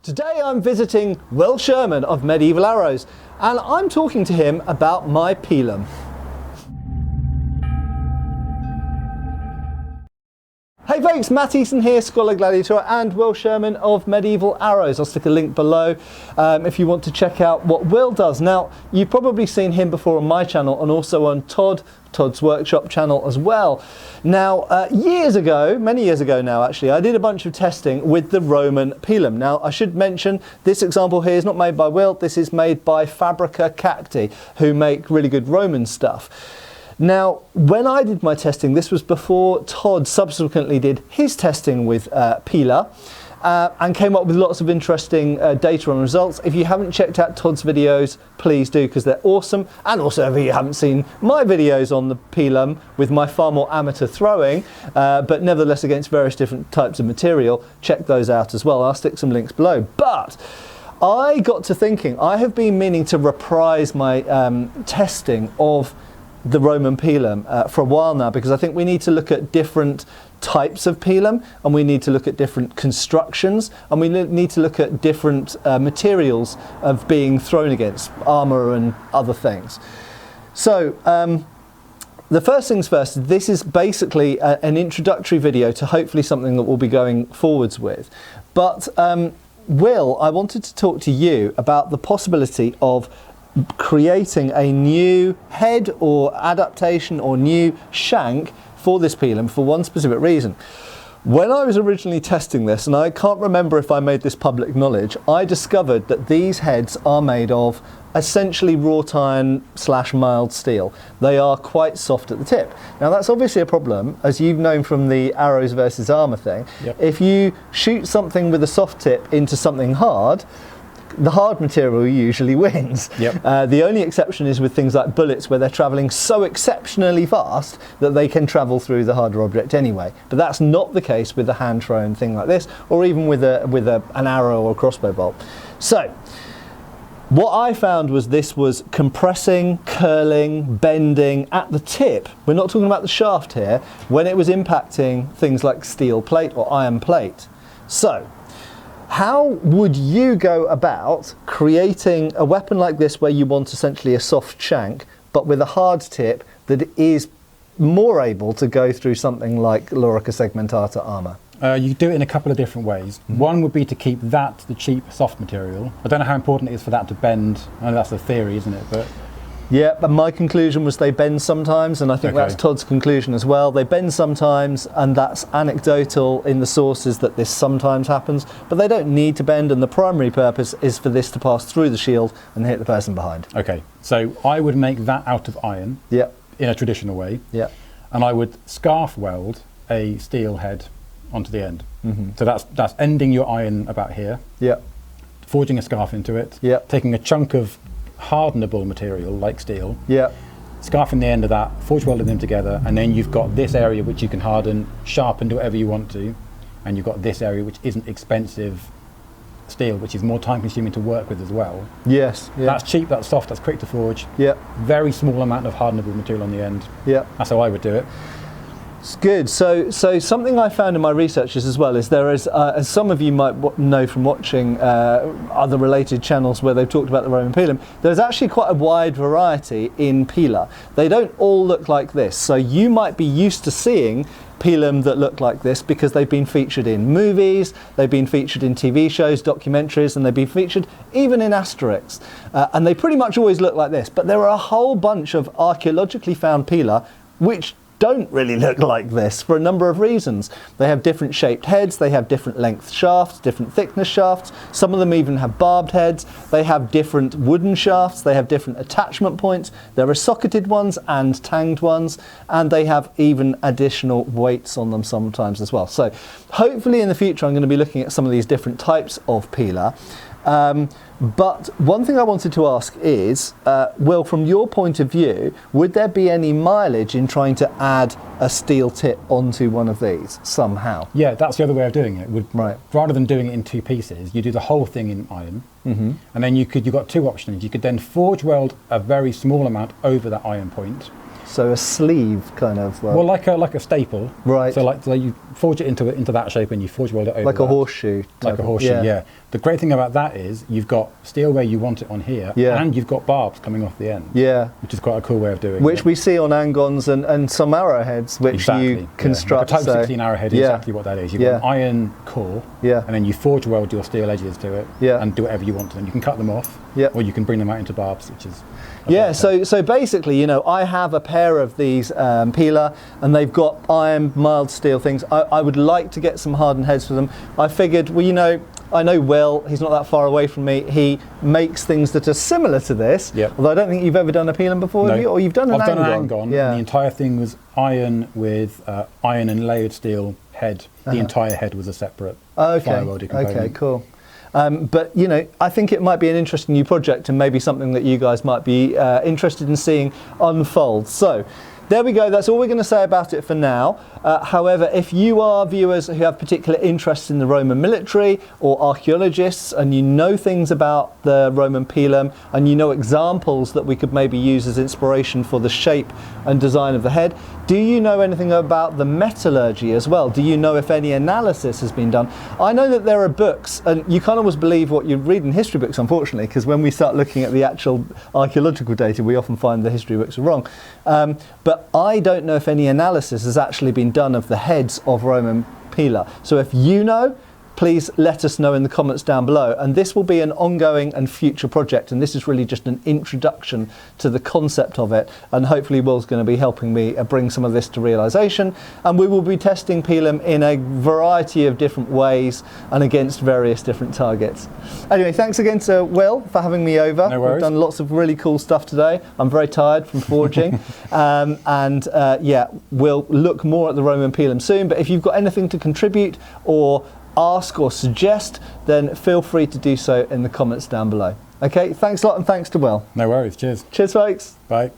Today I'm visiting Will Sherman of Medieval Arrows, and I'm talking to him about my Pilum. Hey folks, Matt Easton here, Schola Gladiatoria, and Will Sherman of Medieval Arrows. I'll stick a link below if you want to check out what Will does. Now, you've probably seen him before on my channel and also on Todd's Workshop channel as well. Now, years ago, many years ago now actually, I did a bunch of testing with the Roman Pilum. Now, I should mention this example here is not made by Will, this is made by Fabrica Cacti, who make really good Roman stuff. Now, when I did my testing, this was before Todd subsequently did his testing with Pila and came up with lots of interesting data and results. If you haven't checked out Todd's videos, please do, because they're awesome. And also, if you haven't seen my videos on the Pilum with my far more amateur throwing, but nevertheless against various different types of material, check those out as well. I'll stick some links below. But I got to thinking, I have been meaning to reprise my testing of the Roman Pilum for a while now, because I think we need to look at different types of Pilum, and we need to look at different constructions, and we need to look at different materials of being thrown against, armour and other things. So the first things first, this is basically an introductory video to hopefully something that we'll be going forwards with. But Will, I wanted to talk to you about the possibility of creating a new head or adaptation or new shank for this Pilum for one specific reason. When I was originally testing this, and I can't remember if I made this public knowledge, I discovered that these heads are made of essentially wrought iron / mild steel. They are quite soft at the tip. Now that's obviously a problem, as you've known from the arrows versus armour thing. Yep. If you shoot something with a soft tip into something hard, the hard material usually wins. Yep. The only exception is with things like bullets, where they're travelling so exceptionally fast that they can travel through the harder object anyway. But that's not the case with a hand-thrown thing like this, or even with an arrow or a crossbow bolt. So what I found was this was compressing, curling, bending at the tip. We're not talking about the shaft here, when it was impacting things like steel plate or iron plate. So how would you go about creating a weapon like this, where you want essentially a soft shank, but with a hard tip that is more able to go through something like Lorica segmentata armour? You do it in a couple of different ways. Mm-hmm. One would be to keep that the cheap soft material. I don't know how important it is for that to bend. I know that's the theory, isn't it? But yeah, but my conclusion was they bend sometimes, and I think that's Todd's conclusion as well. They bend sometimes, and that's anecdotal in the sources that this sometimes happens, but they don't need to bend, and the primary purpose is for this to pass through the shield and hit the person behind. Okay, so I would make that out of iron, in a traditional way, and I would scarf weld a steel head onto the end. Mm-hmm. So that's ending your iron about here, forging a scarf into it, taking a chunk of hardenable material like steel, scarfing the end of that, forge welding them together, and then you've got this area which you can harden, sharpen, do whatever you want to, and you've got this area which isn't expensive steel, which is more time consuming to work with as well. Yes. Yeah. That's cheap, that's soft, that's quick to forge. Very small amount of hardenable material on the end. That's how I would do it. It's good. So something I found in my researches as well is there is, as some of you might know from watching other related channels where they've talked about the Roman Pilum, there's actually quite a wide variety in Pila. They don't all look like this. So you might be used to seeing Pilum that look like this because they've been featured in movies, they've been featured in TV shows, documentaries, and they've been featured even in Asterix. And they pretty much always look like this. But there are a whole bunch of archaeologically found Pila which don't really look like this for a number of reasons. They have different shaped heads, they have different length shafts, different thickness shafts, some of them even have barbed heads, they have different wooden shafts, they have different attachment points, there are socketed ones and tanged ones, and they have even additional weights on them sometimes as well. So hopefully in the future I'm going to be looking at some of these different types of Pila. But one thing I wanted to ask is, Will, from your point of view, would there be any mileage in trying to add a steel tip onto one of these somehow? Yeah, that's the other way of doing it. Rather than doing it in two pieces, you do the whole thing in iron, and then you've got two options. You could then forge weld a very small amount over that iron point, So a sleeve kind of. Well, like a staple. Right. So like you forge it into that shape and you forge weld it over. Like a horseshoe. Like a horseshoe, yeah. The great thing about that is you've got steel where you want it on here, and you've got barbs coming off the end. Yeah. Which is quite a cool way of doing it. Which we see on angons and some arrowheads, which you construct. Like a Type 16 arrowhead is exactly what that is. You've got an iron core, and then you forge weld your steel edges to it, and do whatever you want to them. You can cut them off, or you can bring them out into barbs, which is. So basically, you know, I have a pair of these Pilum, and they've got iron mild steel things. I would like to get some hardened heads for them. I figured, well, you know, I know Will, he's not that far away from me. He makes things that are similar to this. Although I don't think you've ever done a Pilum before, have you? Or you've done an angon? I've done an angon. Yeah. The entire thing was iron with iron and layered steel head. The entire head was a separate fire welded component. Okay, cool. But, you know, I think it might be an interesting new project and maybe something that you guys might be interested in seeing unfold. So there we go. That's all we're going to say about it for now. However, if you are viewers who have particular interest in the Roman military or archaeologists and you know things about the Roman Pilum and you know examples that we could maybe use as inspiration for the shape and design of the head, do you know anything about the metallurgy as well? Do you know if any analysis has been done? I know that there are books, and you can't always believe what you read in history books, unfortunately, because when we start looking at the actual archaeological data, we often find the history books are wrong. But I don't know if any analysis has actually been done of the heads of Roman Pilum. So if you know, please let us know in the comments down below. And this will be an ongoing and future project. And this is really just an introduction to the concept of it. And hopefully Will's going to be helping me bring some of this to realisation. And we will be testing Pilum in a variety of different ways and against various different targets. Anyway, thanks again to Will for having me over. No worries. We've done lots of really cool stuff today. I'm very tired from forging. Yeah, we'll look more at the Roman Pilum soon. But if you've got anything to contribute or ask or suggest, then feel free to do so in the comments down below. Okay, thanks a lot and thanks to Will. No worries, cheers. Cheers, folks. Bye.